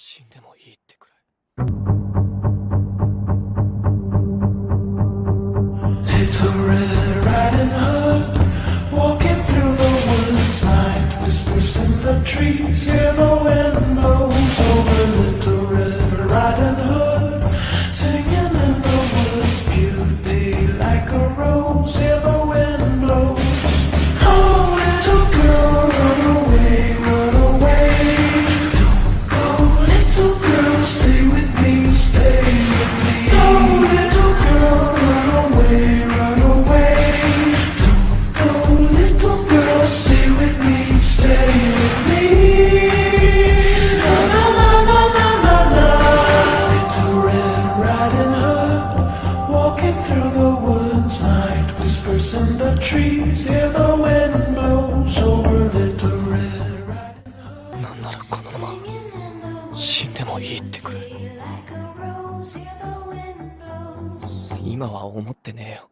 死んでもいいってくらい。Little Red Riding Hood, walking through the woods, night whispers in the trees, hear the wind blows over Little Red Riding Hood, singing in the woods, beauty like a rose, hear the wind blows. Oh, little girl, run away, run away. Don't go, little girl, stay with me, stay with me. Oh, little girl, run away, run away. Don't go, little girl, stay with me, stay with me. Na na na na na na na. Little Red Riding Hood, walking through the woods, night whispers in the trees, hear the wind blows over Little Red Riding Hood. なんならこのまま死んでもいいってくらい。今は思ってねえよ。